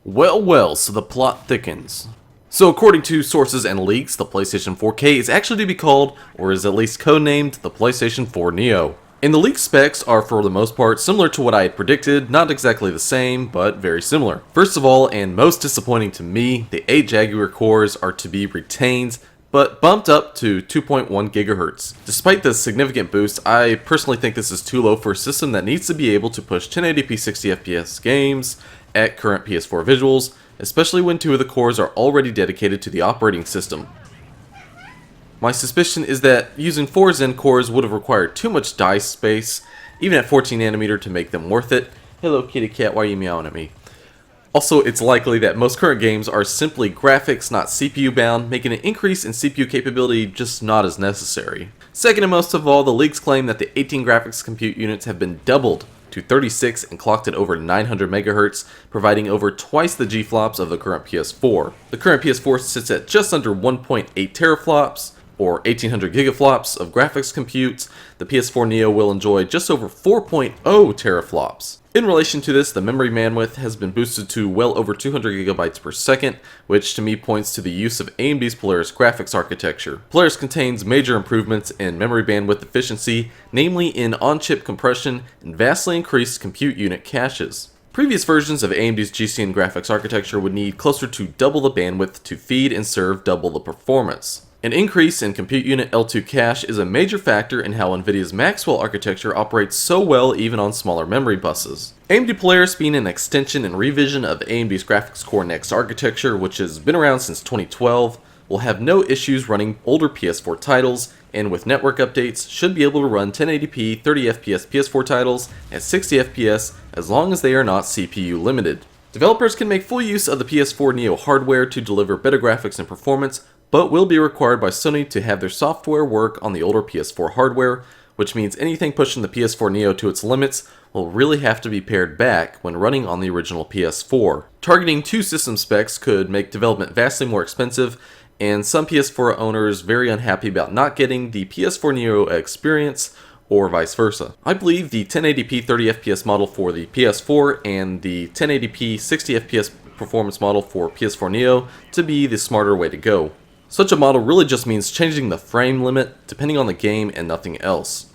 Well, so the plot thickens. So according to sources and leaks, the PlayStation 4K is actually to be called, or is at least codenamed, the PlayStation 4 Neo. And the leaked specs are for the most part similar to what I had predicted, not exactly the same, but very similar. First of all, and most disappointing to me, the 8 Jaguar cores are to be retained, but bumped up to 2.1 GHz. Despite this significant boost, I personally think this is too low for a system that needs to be able to push 1080p 60fps games at current PS4 visuals, especially when 2 of the cores are already dedicated to the operating system. My suspicion is that using 4 Zen cores would have required too much die space, even at 14nm, to make them worth it. Hello kitty cat, why are you meowing at me? Also, it's likely that most current games are simply graphics, not CPU bound, making an increase in CPU capability just not as necessary. Second and most of all, the leaks claim that the 18 graphics compute units have been doubled to 36 and clocked at over 900 MHz, providing over twice the G-flops of the current PS4. The current PS4 sits at just under 1.8 teraflops, or 1800 gigaflops of graphics compute. The PS4 Neo will enjoy just over 4.0 teraflops. In relation to this, the memory bandwidth has been boosted to well over 200 gigabytes per second, which to me points to the use of AMD's Polaris graphics architecture. Polaris contains major improvements in memory bandwidth efficiency, namely in on-chip compression and vastly increased compute unit caches. Previous versions of AMD's GCN graphics architecture would need closer to double the bandwidth to feed and serve double the performance. An increase in compute unit L2 cache is a major factor in how NVIDIA's Maxwell architecture operates so well even on smaller memory buses. AMD Polaris being an extension and revision of AMD's Graphics Core Next architecture, which has been around since 2012, will have no issues running older PS4 titles, and with network updates, should be able to run 1080p 30fps PS4 titles at 60fps as long as they are not CPU limited. Developers can make full use of the PS4 Neo hardware to deliver better graphics and performance, but will be required by Sony to have their software work on the older PS4 hardware, which means anything pushing the PS4 Neo to its limits will really have to be pared back when running on the original PS4. Targeting 2 system specs could make development vastly more expensive, and some PS4 owners very unhappy about not getting the PS4 Neo experience, or vice versa. I believe the 1080p 30fps model for the PS4 and the 1080p 60fps performance model for PS4 Neo to be the smarter way to go. Such a model really just means changing the frame limit depending on the game and nothing else.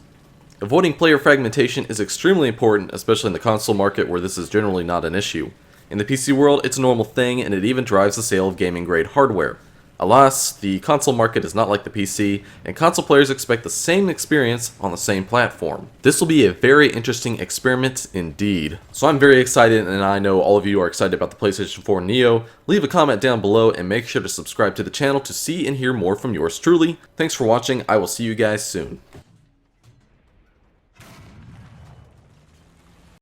Avoiding player fragmentation is extremely important, especially in the console market where this is generally not an issue. In the PC world, it's a normal thing, and it even drives the sale of gaming-grade hardware. Alas, the console market is not like the PC, and console players expect the same experience on the same platform. This will be a very interesting experiment indeed. So I'm very excited, and I know all of you are excited about the PlayStation 4 Neo. Leave a comment down below and make sure to subscribe to the channel to see and hear more from yours truly. Thanks for watching. I will see you guys soon.